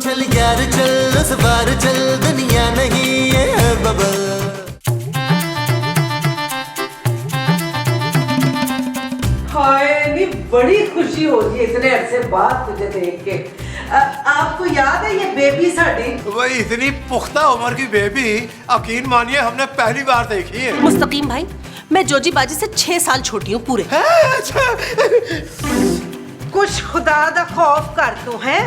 चल यार चल, उस बार चल, दुनिया नहीं ये है बबल। हाय, बड़ी खुशी हो रही है इतने अरसे बाद तुझे देख के। आपको याद है ये बेबी साड़ी? वही इतनी पुख्ता उम्र की बेबी यकीन मानिए हमने पहली बार देखी है। मुस्तकीम भाई, मैं जोजी बाजी से 6 साल छोटी हूँ पूरे। कुछ खुदा दा खौफ कर तू है।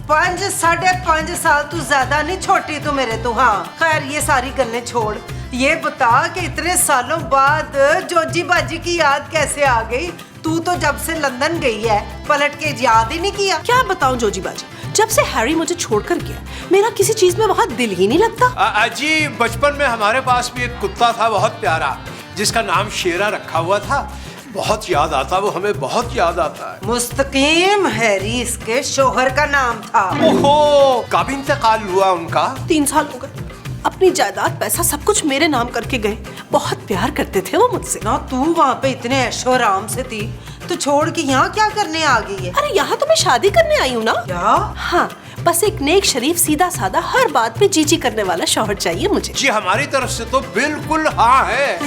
5 साढ़े 5 साल तू ज्यादा नहीं छोटी तू मेरे तू। हाँ खैर ये सारी गल्लें छोड़, ये बता कि इतने सालों बाद जोजी बाजी की याद कैसे आ गई? तू तो जब से लंदन गई है पलट के याद ही नहीं किया। क्या बताऊं जोजी बाजी, जब से हैरी मुझे छोड़कर गया मेरा किसी चीज में वहाँ दिल ही नहीं लगता। अजी बचपन में हमारे पास भी एक कुत्ता था बहुत प्यारा, जिसका नाम शेरा रखा हुआ था। बहुत याद आता, वो हमें बहुत याद आता है। मुस्तकीम हैरी इसके शोहर का नाम था। ओहो, कब इंतकाल हुआ उनका? 3 साल हो गए। अपनी जायदाद पैसा सब कुछ मेरे नाम करके गए। बहुत प्यार करते थे वो मुझसे। ना तू वहाँ पे इतने ऐशो आराम से थी, तो छोड़ के यहाँ क्या करने आ गई है? अरे यहाँ तो मैं शादी करने आई हूँ ना। क्या? हाँ, बस एक नेक शरीफ सीधा साधा हर बात पे जीजी करने वाला शौहर चाहिए मुझे। जी हमारी तरफ से तो बिल्कुल हाँ है।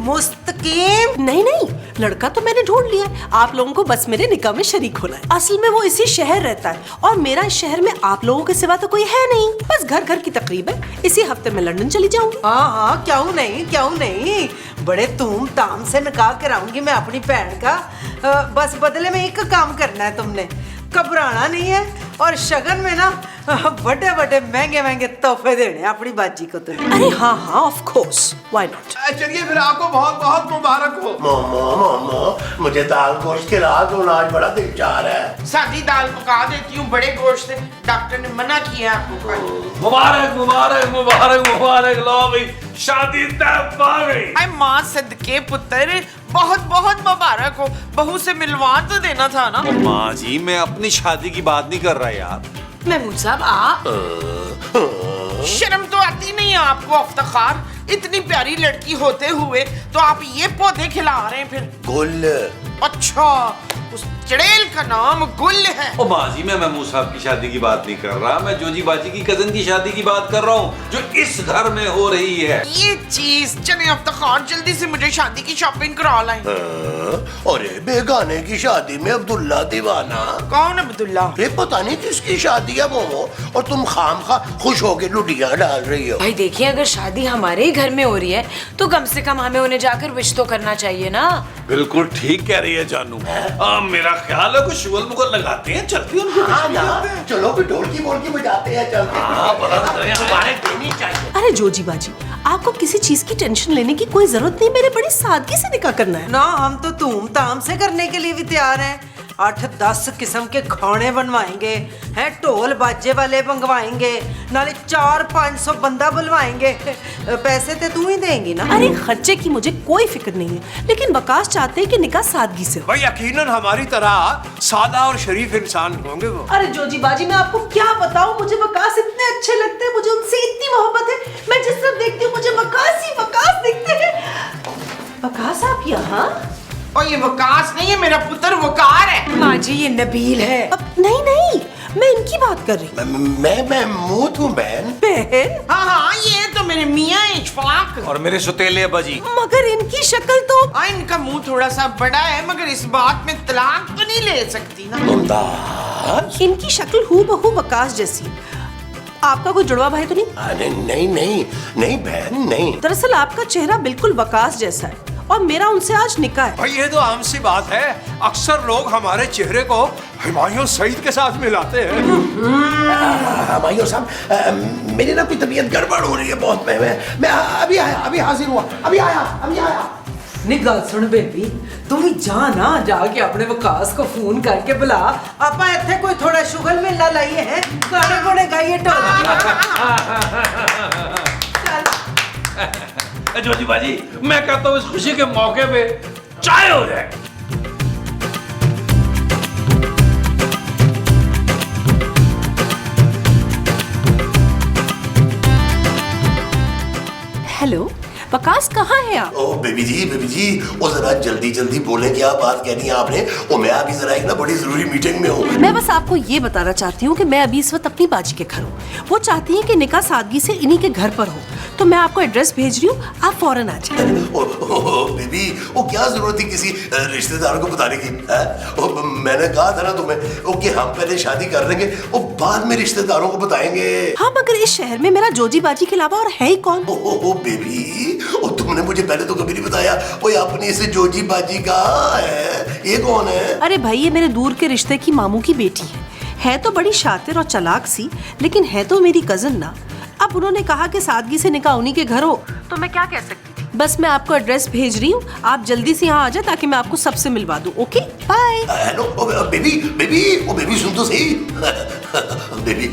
मुस्तकीम नहीं, लड़का तो मैंने ढूंढ लिया है। आप लोगों को बस मेरे निकाह में शरीक होना है। असल में वो इसी शहर रहता है और मेरा इस शहर में आप लोगों के सिवा तो कोई है नहीं। बस घर की तकरीब है। इसी हफ्ते में लंदन चली जाऊंगी। हाँ क्यों नहीं, बड़े धूमधाम से निकाह कराऊंगी मैं अपनी बहन का। बस बदले में एक काम करना है तुमने, घबराना नहीं है और शगन में ना बड़े बड़े महंगे तोहफे देने अपनी बाजी को। तुमने अरे हाँ ऑफ कोर्स, व्हाई नॉट। चलिए फिर आपको बहुत बहुत मुबारक हो। मोमो मुझे दाल गोश्त खिला दो, आज बड़ा दिल चाह रहा है। सादी दाल पका देती हूँ, बड़े गोश्त से डॉक्टर ने मना किया आपको खाने। मुबारक मुबारक मुबारक मुबारक, लो भाई शादी तय पा गई। अरे माँ सदके पुत्र, बहुत बहुत मुबारक हो। बहू से मिलवा तो देना था ना। माँ जी मैं अपनी शादी की बात नहीं कर रहा यार। महमूद साहब आप शर्म तो आती नहीं है आपको? अफ्तार, इतनी प्यारी लड़की होते हुए तो आप ये पौधे खिला रहे हैं फिर? गुल। अच्छा, उस चड़ेल का नाम गुल है। ओ माँ जी मैं महमूद साहब की शादी की बात नहीं कर रहा, मैं जोजी बाजी की कजन की शादी की बात कर रहा हूँ जो इस घर में हो रही है। ये चीज चले अफ्तार, जल्दी से मुझे शादी की शॉपिंग करा लाएं। अरे बेगाने की शादी में अब्दुल्ला दीवाना। कौन अब्दुल्ला? ये पता नहीं किसकी शादी है मोमो, और तुम खामखा खुश होके लुटियां डाल रही हो। भाई देखिए, अगर शादी हमारे ही घर में हो रही है तो कम से कम हमें उन्हें जाकर विश तो करना चाहिए ना। बिल्कुल ठीक कह रही है जानू। मेरा ख्याल है कुछ शुगल मुगल लगाते हैं, चलती है उनको। हाँ ना, चलो फिर ढोलकी बोलकी बजाते हैं, चलते हैं। मुबारक देनी चाहिए। अरे जोजी बाजी, आपको किसी चीज की टेंशन लेने की कोई जरूरत नहीं। मेरे बड़ी सादगी से निकाह करना है ना, हम तो धूमधाम से करने के लिए भी तैयार हैं। 8-10 किस्म के खाने बनवाएंगे हैं, ढोल बाजे वाले मंगवाएंगे, नाले 400-500 बंदा बुलवाएंगे। पैसे तो तू ही देंगी ना? अरे खर्चे की मुझे कोई फिक्र नहीं है, लेकिन वकास चाहते हैं कि निकाह सादगी से हो। भाई यकीनन हमारी तरह सादा और शरीफ इंसान होंगे वो। अरे जोजी बाजी मैं आपको क्या बताऊं, मुझे वकास इतने अच्छे लगते हैं, मुझे उनसे इतनी मोहब्बत है। मैं जिस तरफ देखती हूँ मुझे वकास ही वकास दिखते हैं। वकास आप यहाँ? और ये वकास नहीं है, मेरा पुत्र वकार है। माँ जी ये नबील है। अब नहीं, मैं इनकी बात कर रही हूँ। मैं मुंह हूँ बहन। बहन? हाँ ये तो मेरे मियाँ इशफाक। और मेरे सुतेले अब्बाजी। मगर इनकी शक्ल तो। इनका मुंह थोड़ा सा बड़ा है, मगर इस बात में तलाक तो नहीं ले सकती ना। इनकी शक्ल हूबहू वकास जैसी। आपका कोई जुड़वा भाई तो नहीं? अरे नहीं बहन नहीं। दरअसल आपका चेहरा बिल्कुल वकास जैसा है और मेरा उनसे आज निकाह है। भाई ये तो आम सी बात है, अक्सर लोग हमारे चेहरे को हुमायूं सईद के साथ मिलाते हैं। हुमायूं साहब मेरी ना कोई तबीयत गड़बड़ हो रही है बहुत। मैं अभी आया, अभी हाजिर हुआ, अभी आया। निकाल सुन बेबी, तू भी जा ना, जाके अपने वकास को फोन करके बुला। आपा इत्थे कोई थोड़ा शुगल मेला लाइए है, गाने गोने गाइए जोजी बाजी मैं कहता हूँ इस खुशी के मौके पे चाय हो जाए। हेलो, वकास कहाँ है आप? ओ बेबी जी वो जरा जल्दी जल्दी बोले, क्या बात कहनी है आपने? ओ मैं अभी जरा एक ना बड़ी जरूरी मीटिंग में हूँ। मैं बस आपको ये बताना चाहती हूँ कि मैं अभी इस वक्त अपनी बाजी के घर हूँ। वो चाहती है कि निकाह सादगी से इन्हीं के घर पर हो, तो मैं आपको एड्रेस भेज रही हूँ, आप फौरन आ जाए। बेबी वो क्या जरूरत थी किसी रिश्तेदार को बताने की? मैंने कहा था ना तुम्हें कि हम पहले शादी कर लेंगे और बाद में रिश्तेदारों को बताएंगे। हाँ, मगर इस शहर में मेरा जोजी बाजी के अलावा और है ही कौन? ओ बेबी, तुमने मुझे पहले तो कभी नहीं बताया कोई अपनी से जोजी बाजी का है, ये कौन है? अरे भाई, ये मेरे दूर के रिश्ते की मामू की बेटी है तो बड़ी शातिर और चालाक सी, लेकिन है तो मेरी कजन ना। अब उन्होंने कहा कि सादगी से निकाह उन्हीं के घर हो, तो मैं क्या कह सकती थी। बस मैं आपको एड्रेस भेज रही हूँ, आप जल्दी से यहाँ आ जाए ताकि मैं आपको सबसे मिलवा दूँ। Okay, bye. हेलो बेबी सुन तो सही। बेबी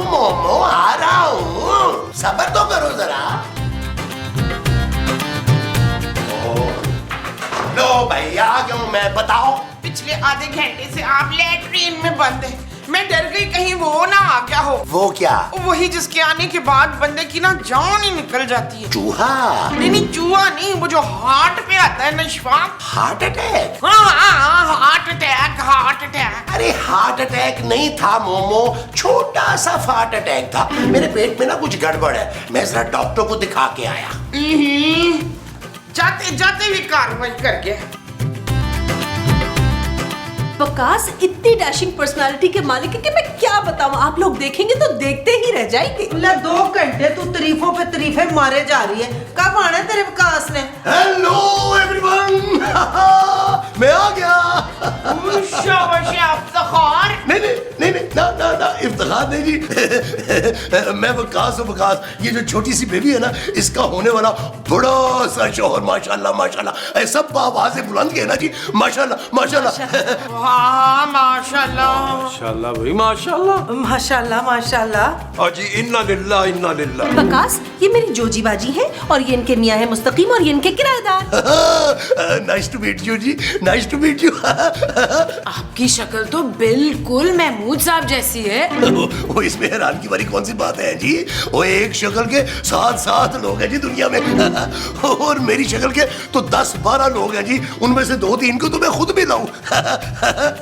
मोमो आ रहा हूँ, सब्र तो करो जरा। लो भैया, क्यों मैं बताओ? पिछले आधे घंटे से आप लैट्रीन में बंद हैं। मैं डर गई कहीं वो ना आ गया हो। वो क्या? वही जिसके आने के बाद बंदे की ना जान ही निकल जाती है। चूहा? नहीं चूहा नहीं, वो जो हार्ट पे आता है ना इशफाक। Heart attack? हाँ, हार्ट अटैक। अरे हार्ट अटैक नहीं था मोमो, छोटा सा फाट अटैक था। मेरे पेट में ना कुछ गड़बड़ है, मैं जरा डॉक्टर को दिखा के आया। जाते जाते भी कार्रवाई कर गया। वकास इतनी डैशिंग पर्सनालिटी के मालिक है कि मैं क्या बताऊं, आप लोग देखेंगे तो देखते ही रह जाएंगे। 2 घंटे तू तारीफों पे तारीफें मारे जा रही है, कब आना है तेरे वकास ने? हेलो एवरीवन, मैं आ गया। शाबाश इफ्तिखार। नहीं ना इफ्तिखार नहीं जी। मैं वकास हूँ, वकास। ये जो छोटी सी बेबी है ना, इसका होने वाला बड़ा सा शौहर। माशाल्लाह सब आवाज़ें बुलंद के ना जी, माशाल्लाह। माशाल्लाह भाई, माशाल्लाह। जी इन्ना लिल्लाह। वकास, ये मेरी जोजी बाजी है और ये इनके मियाँ है मुस्तकीम और ये इनके किराएदार। नाइस टू मीट यू जी, नाइस टू मीट यू। आपकी शक्ल तो बिल्कुल महमूद साहब जैसी है। वो इसमें हैरान की वाली कौन सी बात है जी? वो एक शक्ल के 7 लोग हैं जी दुनिया में। और मेरी शक्ल के तो 10-12 लोग हैं जी, उनमें से 2-3 को तो मैं खुद भी लाऊं।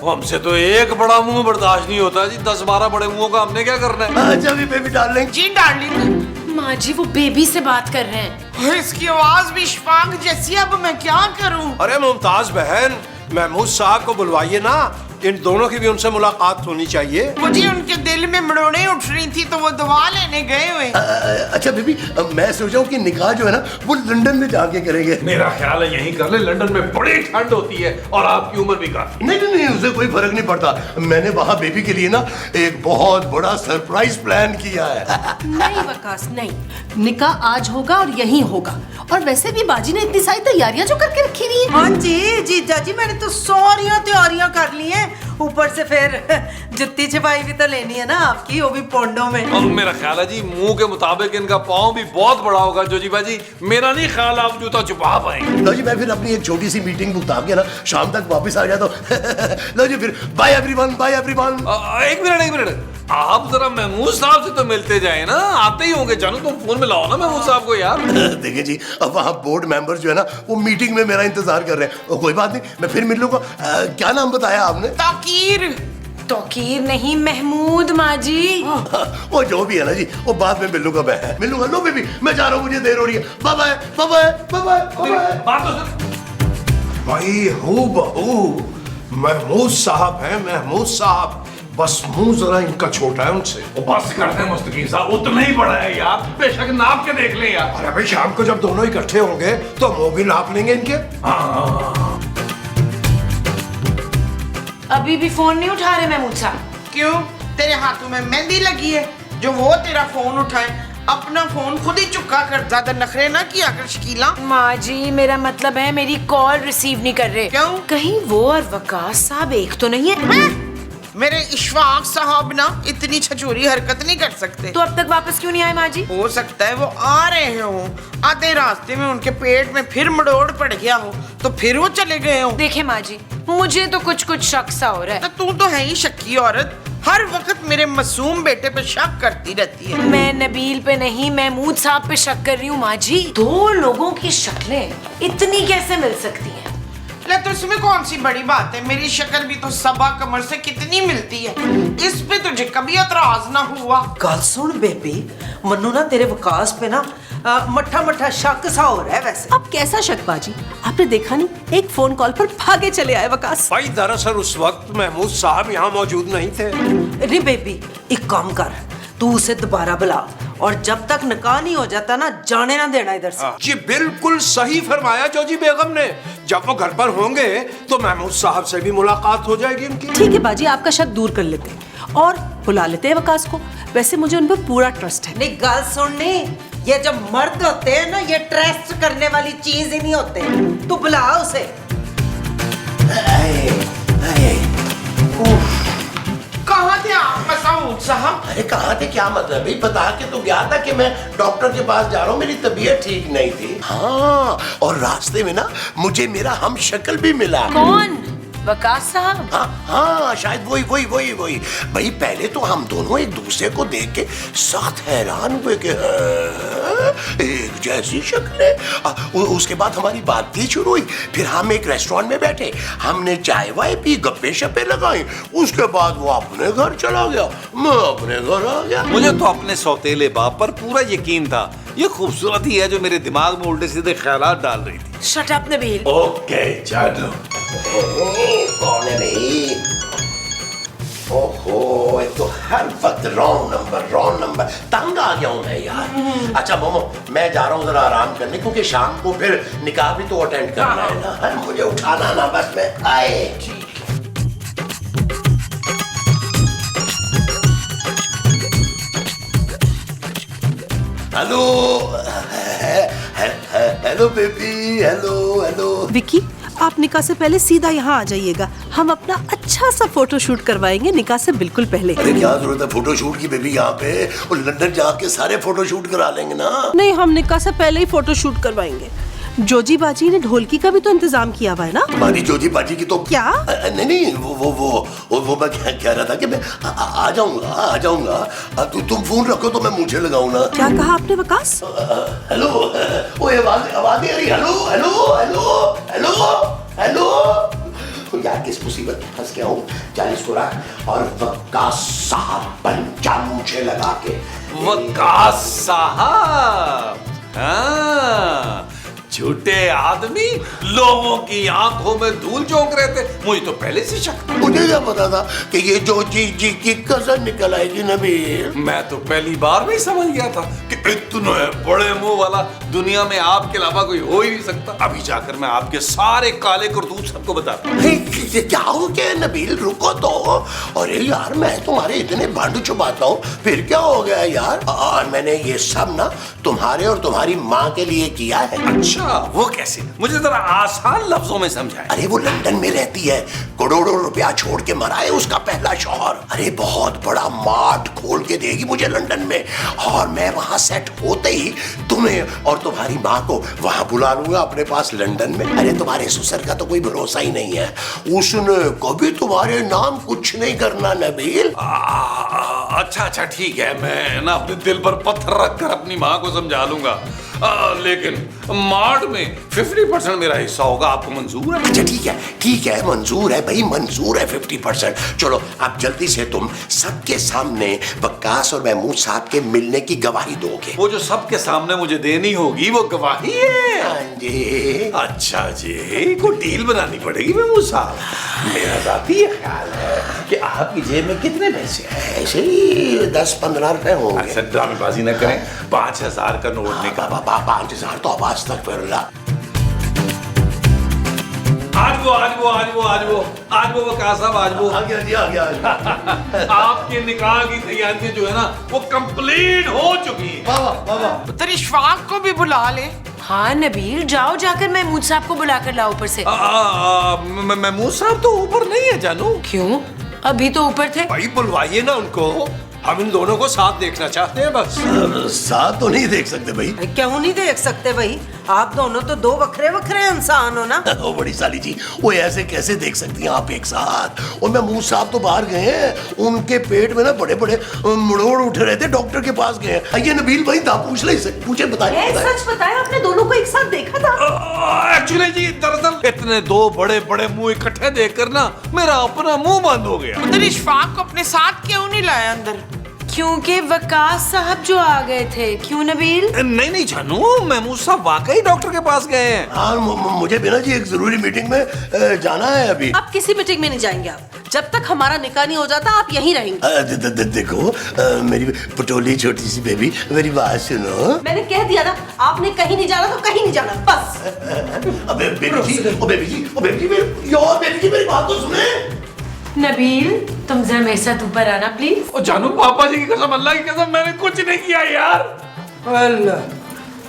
हमसे तो एक बड़ा मुंह बर्दाश्त नहीं होता जी, 10-12 बड़े मुंहों का हमने क्या करना है? अच्छा भी बेबी डार्लिंग। जी डार्लिंग। माँ जी, वो बेबी से बात कर रहे हैं। इसकी आवाज भी इशफाक जैसी, अब मैं क्या करूं? अरे मुमताज बहन, महमूद साहब को बुलवाइए ना, इन दोनों की भी उनसे मुलाकात होनी चाहिए। मुझे उनके दिल में मड़ोड़े उठ रही थी तो वो दवा लेने गए हुए। अच्छा बेबी, मैं सोचा हूँ कि निकाह जो है ना वो लंदन में जाके करेंगे। मेरा ख्याल है यहीं कर ले, लंदन में बड़ी ठंड होती है और आपकी उम्र भी काफी। नहीं उससे कोई फर्क नहीं पड़ता। मैंने वहाँ बेबी के लिए ना एक बहुत बड़ा सरप्राइज प्लान किया है। नहीं वकास, नहीं, निकाह आज होगा और यहीं होगा। और वैसे भी बाजी ने इतनी सारी तैयारियां जो करके रखी हुई है। हाँ जी जीजा जी, मैंने तो सारी तैयारियां कर ली हैं। ऊपर से फिर जुत्ती छपाई भी तो लेनी है ना आपकी, वो भी पोंडों में। और मेरा ख्याल है जी मुंह के मुताबिक इनका पाँव भी बहुत बड़ा होगा जोजी बाजी। मेरा नहीं ख्याल आप जूता छुपा पाएंगे। लो जी, मैं फिर अपनी एक छोटी सी मीटिंग बुकता के ना शाम तक वापस आ जाता हूँ। लो जी फिर, बाय एवरीवन। एक मिनट, आप जरा महमूद साहब से तो मिलते जाए ना, आते ही होंगे। जानू तुम फोन में लाओ ना महमूद साहब को यार। देखिए जी, अब वहाँ बोर्ड मेंबर जो है ना वो मीटिंग में मेरा इंतजार कर रहे हैं। कोई बात नहीं, मैं फिर मिल लूंगा। क्या नाम बताया आपने? तौकीर नहीं, महमूद माँ जी। वो जो भी है ना जी, वो बाद में मिलूंगा। मैं मिलूंगा। लो बेबी, मैं जा रहा हूँ, मुझे देर हो रही है। Bye bye. भाई हूबहू महमूद साहब हैं, महमूद साहब। बस मुंह जरा इनका छोटा है उनसे। बस करते हैं मुस्तकीम साहब, उतना ही बड़ा है यार, बेशक नाप के देख ले यार। अरे भाई, शाम को जब दोनों इकट्ठे होंगे तो मुंह भी नाप लेंगे इनके। अभी भी फोन नहीं उठा रहे महमूद साहब? क्यों, तेरे हाथों में मेहंदी लगी है जो वो तेरा फोन उठाए? अपना फोन खुद ही चुका कर, ज्यादा नखरे ना किया कर शकीला। माँ जी, मेरा मतलब है मेरी कॉल रिसीव नहीं कर रहे। क्यों? कहीं वो और वकास साहब एक तो नहीं है? मेरे इशफाक साहब ना इतनी छचोरी हरकत नहीं कर सकते। तो अब तक वापस क्यों नहीं आए माँ जी? हो सकता है वो आ रहे हो, आधे रास्ते में उनके पेट में फिर मड़ोड़ पड़ गया हो तो फिर वो चले गए हो। देखे माँ जी, मुझे तो कुछ शक सा हो रहा है। तू तो है ही शक्की औरत। हर वक्त मेरे मासूम बेटे पे शक करती रहती है। मैं नबील पे नहीं, महमूद साहब पे शक कर रही हूँ माँ जी। दो लोगों की शक्लें इतनी कैसे मिल सकती हैं? ले तो इसमें कौन सी बड़ी बात है, मेरी शक्ल भी तो सबा कमर से कितनी मिलती है, इस पे तुझे कभी एतराज ना हुआ? गल सुन बेबी, मन्नू ना तेरे विकास पे ना मट्ठा मट्ठा शक सा हो रहा है वैसे। अब कैसा शक बाजी, आपने देखा नहीं एक फोन कॉल पर भागे चले आए वकास। भाई दरअसल उस वक्त महमूद साहब यहाँ मौजूद नहीं थे। अरे बेबी एक काम कर, तू उसे दोबारा बुला और जब तक निकाह नहीं हो जाता ना जाने ना देना इधर से। जी बिल्कुल सही फरमाया जोजी बेगम ने, जब वो घर पर होंगे तो महमूद साहब से भी मुलाकात हो जाएगी उनकी। ठीक है बाजी, आपका शक दूर कर लेते हैं और बुला लेते हैं वकास को। वैसे मुझे उन पर पूरा ट्रस्ट है। नहीं गल सुननी, ये जब मर्द होते हैं ना ये ट्रस्ट करने वाली चीज ही नहीं होते। तू बुला उसे। कहाँ थे आप मसूद साहब? अरे कहाँ थे क्या मतलब भाई, बता के तो गया था कि मैं डॉक्टर के पास जा रहा हूँ, मेरी तबीयत ठीक नहीं थी। हाँ, और रास्ते में ना मुझे मेरा हम शक्ल भी मिला। कौन? वकास साहब? हाँ शायद वही भाई पहले तो हम दोनों एक दूसरे को देख के सख्त हैरान हुए कि एक जैसी शक्लें। उसके बाद हमारी बातचीत शुरू हुई, फिर हम एक रेस्टोरेंट में बैठे, हमने चाय वाय पी, गप्पे शप्पे लगाई, उसके बाद वो अपने घर चला गया, मैं अपने घर आ गया। मुझे तो अपने सौतेले बाप पर पूरा यकीन था, ये खूबसूरती है जो मेरे दिमाग में उल्टे सीधे ख्यालात डाल रही थी। Shut up Nabeel. ओके चलो। कौन है भाई? ओहो, एक तो हर वक्त रॉन्ग नंबर, तंग आ गया हूं मैं यार। अच्छा मोमो, मैं जा रहा हूँ जरा आराम करने, क्योंकि शाम को फिर निकाह भी तो अटेंड करना है ना। है, मुझे उठाना ना बस, मैं आए। ठीक है। Hello baby, hello. विकी, आप निकाह से पहले सीधा यहाँ आ जाइएगा, हम अपना अच्छा सा फोटो शूट करवाएंगे निकाह से बिल्कुल पहले। अरे क्या जरूरत है फोटो शूट की बेबी, यहाँ पे और लंदन जाके सारे फोटो शूट करा लेंगे ना। नहीं, हम निकाह से पहले ही फोटो शूट करवाएंगे। जोजी बाजी ने ढोलकी का भी तो इंतजाम किया हुआ है ना। हमारी जोजी बाजी की तो क्या? नहीं वो मैं कह रहा था कि मैं आ जाऊंगा। तुम फोन रखो तो मैं मुझे लगाऊं ना। क्या कहा आपने वकास? हेलो, वो आवाज आ रही। हेलो यार, किस मुसीबत में फंस गया हूँ। 40 को रख और वकास साहब पंचा मुझे लगा के। वकास साहब, हाँ, झूठे आदमी लोगों की आंखों में धूल झोंक रहे थे। मुझे तो पहले से शक था। मुझे क्या पता था कि ये जो जी की कजन निकल आएगी नबील। मैं तो पहली बार में ही समझ गया था कि इतने बड़े मुंह वाला दुनिया में आपके अलावा कोई हो ही नहीं सकता। अभी जाकर मैं आपके सारे काले करतूत सबको बताता हूँ। क्या हो गया नबील, रुको तो। अरे यार, मैं तुम्हारे इतने भंड छुपाता हूँ, फिर क्या हो गया यार। और मैंने ये सब ना तुम्हारे और तुम्हारी माँ के लिए किया है। अच्छा, वो कैसे? मुझे जरा आसान लफ्जों में समझाएं। अरे वो लंदन में रहती है, करोड़ों रुपया छोड़ के मरा है उसका पहला शौहर। अरे बहुत बड़ा मार्ट खोल के देगी मुझे लंदन में, और मैं वहां सेट होते ही तुम्हें और तुम्हारी माँ को वहां बुला लूंगा अपने पास लंदन में। अरे तुम्हारे ससुर का तो कोई भरोसा ही नहीं है, उसने कभी तुम्हारे नाम कुछ नहीं करना नबील। अच्छा ठीक है, मैं ना अपने दिल पर पत्थर रखकर अपनी माँ को समझा लूंगा। लेकिन मार्ट में 50% मेरा हिस्सा होगा, आपको मंजूर है? अच्छा ठीक है, मंजूर है भाई, मंजूर है 50%। चलो अब जल्दी से तुम सबके सामने वकास और महमूद साहब के मिलने की गवाही दोगे। वो जो सबके सामने मुझे देनी होगी वो गवाही है? हाँ जी। अच्छा जी, कोई डील बनानी पड़ेगी महमूद साहब। मेरा जाती ख्याल है कि आपकी जेब में कितने पैसे हैं? ऐसे ही 10-15 रुपए होंगे। अच्छा, ड्रामेबाजी न करें, 5000 का नोट निकाल। 5000 तो आवाज तक फिर ला। आज वो वकास साहब, आज वो आ गया। आपके निकाह की तैयारियां जो है ना वो कंप्लीट हो चुकी है। तेरी श्वाक को भी बुला ले। हाँ नबील, जाओ जाकर महमूद साहब को बुला कर लाओ ऊपर से। महमूद साहब तो ऊपर नहीं है जानू। क्यों? अभी तो ऊपर थे। भाई बुलवाइए ना उनको। हम इन दोनों को साथ देखना चाहते हैं बस। साथ तो नहीं देख सकते भाई। क्यों नहीं देख सकते भाई? आप दोनों तो दो वखरे वखरे इंसान हो ना। ओ बड़ी साली जी, वो ऐसे कैसे देख सकती हैं आप एक साथ? और मैं मुंह साहब तो बाहर गए हैं, उनके पेट में ना बड़े बड़े मुड़ोड़ उठे रहते, डॉक्टर के पास गए हैं। ये नबील भाई था, पूछ ले इसे, पूछे बताए। सच बताया, आपने दोनों को एक साथ देखा था? एक्चुअली जी दरअसल इतने दो बड़े बड़े मुंह इकट्ठे देखकर ना मेरा अपना मुंह बंद हो गया। उधर इशफाक को अपने साथ क्यों नहीं लाया अंदर? क्योंकि वकास साहब जो आ गए थे। क्यों नबील? नहीं जानू, महमूद साहब वाकई डॉक्टर के पास गए हैं। हाँ मुझे भी ना जी एक जरूरी मीटिंग में जाना है अभी। आप किसी मीटिंग में नहीं जाएंगे। आप जब तक हमारा निकाह नहीं हो जाता आप यहीं रहेंगे। देखो मेरी पटोली छोटी सी बेबी, मेरी बात सुनो। मैंने कह दिया ना, आपने कहीं नहीं जाना तो कहीं नहीं जाना, बस। अबे बेबी जी, ओ बेबी जी, ओ बेबी जी, बेबी जी मेरी बात तो सुने। नबील तुम जरा मेरे साथ ऊपर आना प्लीज। ओ जानू, पापा जी की कसम, अल्लाह की कसम, मैंने कुछ नहीं किया यार।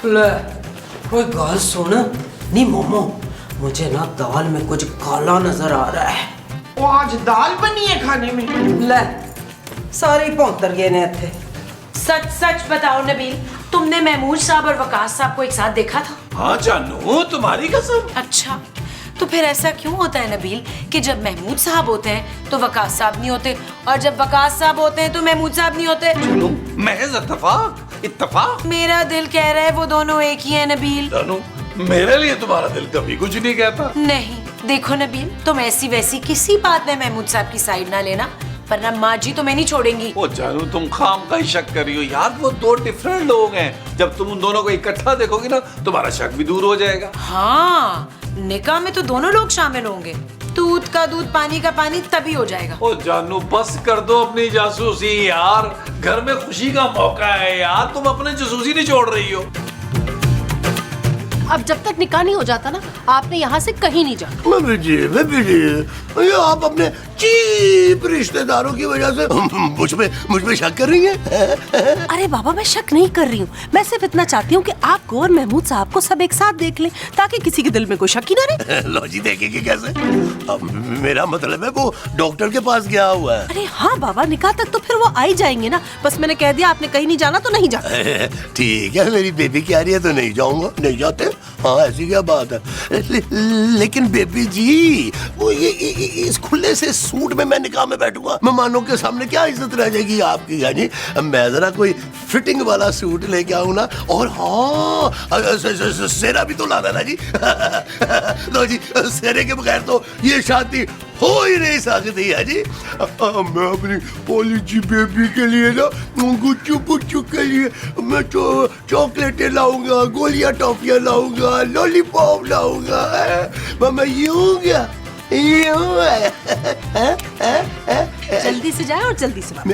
ले कोई गाल सुन। नहीं मोमो, मुझे ना दाल में कुछ काला नजर आ रहा है। वो आज दाल बनी है खाने में। ले सारी पौंतर गए ने थे। सच सच बताओ नबील, तुमने महमूद साहब और वकास साहब को एक साथ देखा था? हाँ जानू, तुम्हारी कसम। अच्छा, तो फिर ऐसा क्यों होता है नबील कि जब महमूद साहब होते हैं तो वकास साहब नहीं होते, और जब वकास साहब होते हैं तो महमूद साहब नहीं होते? महज इत्तेफाक। मेरा दिल कह रहा है वो दोनों एक ही है नबील। जानू, मेरे लिए तुम्हारा दिल कभी कुछ नहीं कहता। नहीं, देखो नबील, तुम ऐसी वैसी किसी बात में महमूद साहब की साइड ना लेना, वरना माँ जी तुम्हें नहीं छोड़ेंगी। ओ जानू, तुम खाम का ही शक कर रही हो यार, वो दो डिफरेंट लोग हैं। जब तुम उन दोनों को इकट्ठा देखोगी ना, तुम्हारा शक भी दूर हो जाएगा। हाँ, निकाह में तो दोनों लोग शामिल होंगे, दूध का दूध पानी का पानी तभी हो जाएगा। ओ जानू, बस कर दो अपनी जासूसी यार, घर में खुशी का मौका है यार, तुम अपने जासूसी नहीं छोड़ रही हो। अब जब तक निकाह नहीं हो जाता ना, आपने यहाँ से कहीं नहीं जाना। बेबी जी, ये आप अपने चीप रिश्तेदारों की वजह से मुझ पे शक कर रही हैं? अरे बाबा, मैं शक नहीं कर रही हूँ, मैं सिर्फ इतना चाहती हूँ कि आपको और महमूद साहब को सब एक साथ देख लें, ताकि किसी के दिल में कोई शक ही ना रहे। लो जी, देखेंगे कैसे? अब मेरा मतलब है वो डॉक्टर के पास गया हुआ है। अरे हाँ बाबा, निकाह तक तो फिर वो आ ही जाएंगे ना। बस मैंने कह दिया आपने कहीं नहीं जाना तो नहीं जाना। ठीक है, मेरी बेबी कह रही है तो नहीं जाऊंगा। नहीं जाते? हाँ, ऐसी क्या बात है? लेकिन बेबी जी, वो ये इस खुले से सूट में मैं निकाह में बैठूंगा, मेहमानों के सामने क्या इज्जत रह जाएगी आपकी? यानी मैं जरा कोई फिटिंग वाला सूट लेके आऊं ना। और हाँ, सेरा भी तो ला देना जी। लो जी, सेरे के बगैर तो ये शादी हो ही नहीं सकती है जी। मैं अपनी पोली जी बेबी के लिए ना गुच्चू पुच्चू के लिए मैं चॉकलेटें लाऊंगा, गोलियां टॉफियां लाऊंगा, लॉलीपॉप लाऊंगा। मैं यूं क्या जल्दी से जाए और जल्दी से वापस।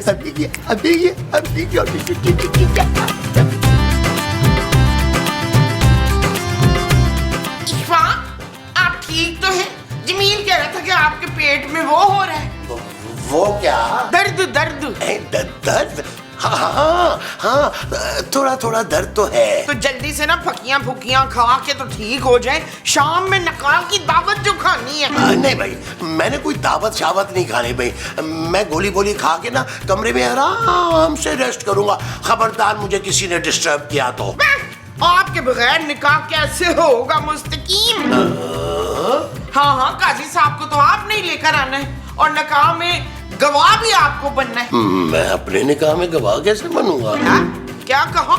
इशफाक, आप ठीक तो हैं? जमील कह रहा था कि आपके पेट में वो हो रहा है। वो क्या? दर्द दर्द। दर्द? हाँ, थोड़ा थोड़ा दर्द तो है। तो जल्दी से ना फकियां फुकियां खा के तो ठीक हो जाए। शाम में नकाह की दावत जो खानी है। नहीं भाई, मैंने कोई दावत शावत नहीं खानी भाई। मैं गोली बोली खा के ना कमरे में आराम से रेस्ट करूंगा। खबरदार मुझे किसी ने डिस्टर्ब किया तो। आपके बगैर निकाह कैसे होगा मुस्तकीम? हाँ, काजी साहब को तो आप नहीं लेकर आना है, और निकाह में गवाह भी आपको बनना है। मैं अपने निकाह में गवाह कैसे बनूंगा? क्या कहा?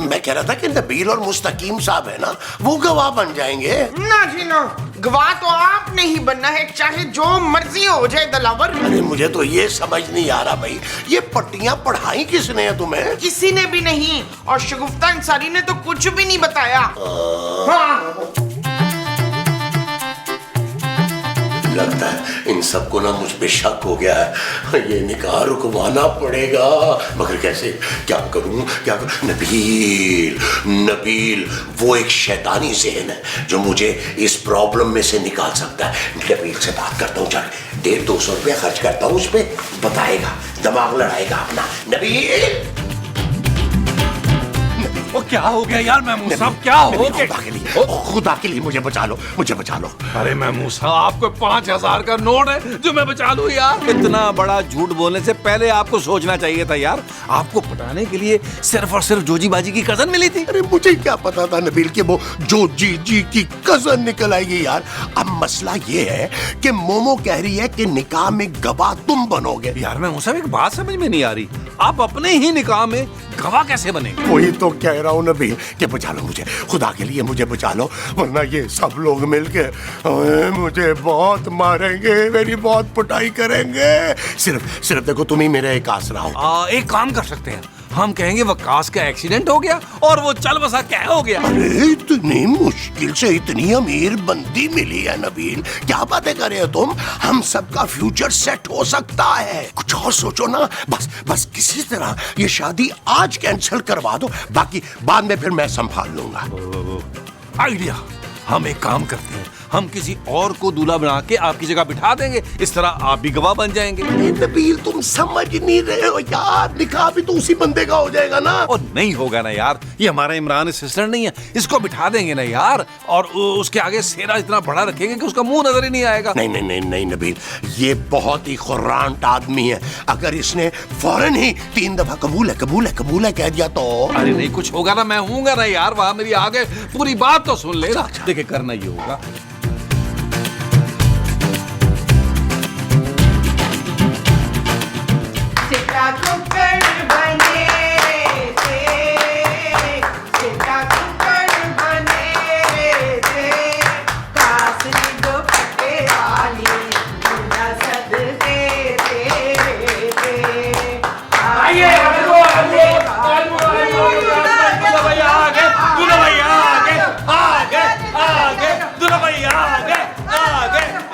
मैं कह रहा था कि नबील और मुस्तकीम साहब है ना, वो गवाह बन जाएंगे। ना जी ना, गवाह तो आप नहीं बनना है, चाहे जो मर्जी हो जाए दलावर। अरे मुझे तो ये समझ नहीं आ रहा भाई, ये पट्टियां पढ़ाई किसने है तुम्हें? किसी ने भी नहीं, और शगुफ्ता अंसारी ने तो कुछ भी नहीं बताया। हाँ। लगता है इन सबको ना मुझ पे शक हो गया है। ये निकाह रुकवाना पड़ेगा, मगर कैसे? क्या करूं? नबील वो एक शैतानी ज़हन है जो मुझे इस प्रॉब्लम में से निकाल सकता है। नबील से बात करता हूँ, जाके 150-200 रुपया खर्च करता हूँ उस पे, बताएगा, दिमाग लड़ाएगा अपना। नबील, क्या हो गया यार महमूद साहब, क्या हो गया? खुदा के लिए मुझे बचा लो, मुझे बचा लो। अरे महमूद साहब, आपको 5000 का नोट है जो मैं बचा लूं यार? इतना बड़ा झूठ बोलने से पहले आपको सोचना चाहिए था यार। आपको पटाने के लिए सिर्फ और सिर्फ जोजी बाजी की कजन मिली थी। अरे मुझे क्या पता था नबील कि वो जोजी जी की कजन निकल आएगी यार। अब मसला ये है कि मोमो कह रही है कि निकाह में गवाह तुम बनोगे। यार महमूद साहब, एक बात समझ में नहीं आ रही, आप अपने ही निकाह में गवाह कैसे बनेंगे? वही तो कह रहा हूँ नबील कि बचा लो मुझे, खुदा के लिए मुझे बचा लो, वरना ये सब लोग मिलके मुझे बहुत मारेंगे, मेरी बहुत पिटाई करेंगे। सिर्फ देखो तुम ही मेरा एक आसरा हो। एक काम कर सकते हैं, हम कहेंगे वकास का एक्सीडेंट हो गया और वो चल बसा क्या हो गया। अरे इतनी मुश्किल से इतनी अमीर बंदी मिली है नबील, क्या बातें कर रहे हो तुम? हम सबका फ्यूचर सेट हो सकता है, कुछ और सोचो ना। बस किसी तरह ये शादी आज कैंसिल करवा दो, बाकी बाद में फिर मैं संभाल लूंगा। आइडिया, हम एक काम करते हैं, हम किसी और को दूल्हा बना के आपकी जगह बिठा देंगे, इस तरह आप भी गवाह बन जाएंगे। नबील तुम समझ नहीं रहे हो यार, निकाह भी तो उसी बंदे का हो जाएगा ना। और नहीं होगा ना यार, ये हमारा इमरान असिस्टेंट नहीं है, इसको बिठा देंगे ना यार, और उसके आगे सेहरा इतना बड़ा रखेंगे कि उसका मुंह नजर ही नहीं आएगा। नहीं नबील, ये बहुत ही खुर्रांट आदमी है, अगर इसने फौरन ही 3 दफा कबूल है कह दिया तो। अरे नहीं, कुछ होगा ना, मैं हूँगा ना यार वहां, मेरी आगे पूरी बात तो सुन लेना। देखिए करना ये होगा,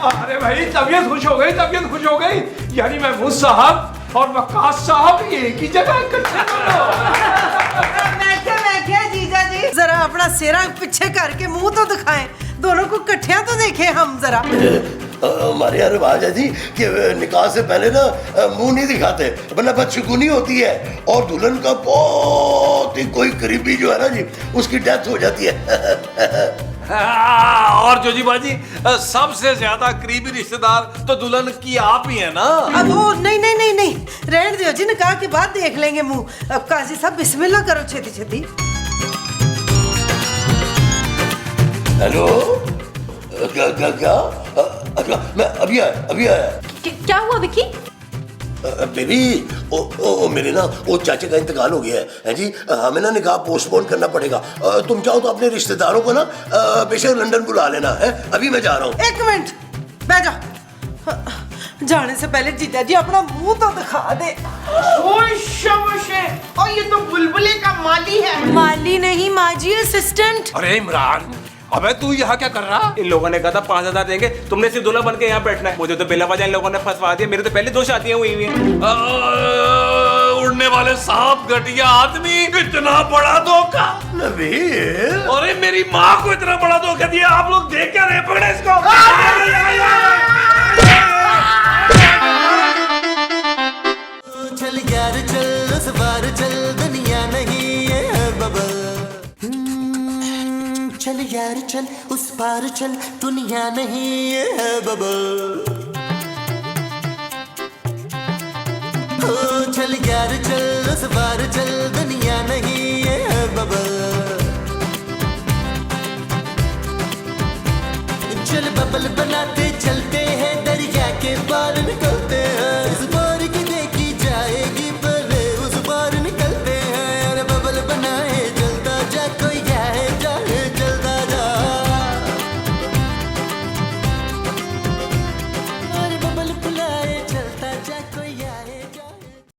अरे भाई तबीयत खुश हो गई, यानी महमूद साहब और वकास साहब एक ही जगह इकट्ठे मैं क्या जीजा जी, जरा अपना सिरा पीछे करके मुंह तो दिखाएं, दोनों को इकट्ठे तो देखें हम जरा। हमारे यहाँ रिवाज है जी कि निकाह से पहले ना मुंह नहीं दिखाते, वरना बदशगुनी होती है और दुल्हन का बहुत ही कोई करीबी जो है ना जी, उसकी डेथ हो जाती है। और जोजी बाजी, सबसे ज्यादा करीबी रिश्तेदार तो दुल्हन की आप ही है ना। अब वो नहीं रहने दो जी, निकाह के बाद देख लेंगे मुंह। अब काजी साहब बिस्मिल्लाह करो छेती। हेलो, क्या? अच्छा, मैं अभी आया। क्या हुआ विकी? बेबी, ओ मेरे ना वो चाचे का इंतकाल हो गया है जी, हमें ना निकाह पोस्टपोन करना पड़ेगा। तुम चाहो तो अपने रिश्तेदारों को ना बेशक लंदन बुला लेना है, अभी मैं जा रहा हूँ। एक मिनट बैठ जा, जाने से पहले जीजा जी अपना मुंह तो दिखा दे। ओए शाबाश है, और ये तो बुलबुले का माली है। माली नहीं माजी, असिस्टेंट। अरे इमरान, अबे तू यहाँ क्या कर रहा? इन लोगों ने कहा था 5000 देंगे, तुमने सिर्फ दूल्हा बन के यहाँ बैठना है। मुझे तो बेला वजह इन लोगों ने फंसवा दिया, मेरे तो पहले 2 शादियां हुई हैं। उड़ने वाले सांप, घटिया आदमी, इतना बड़ा धोखा। नबील, अरे मेरी माँ को इतना बड़ा धोखा दिया, आप लोग देख क्या रहे? पकड़े इसको। चल यार चल, उस बार चल, दुनिया नहीं है बबल। चल यार चल, उस पार चल, दुनिया नहीं है बबल। ओ चल यार चल, उस पार चल, दुनिया नहीं है बबल। चल बबल बनाते चलते हैं दरिया के पार।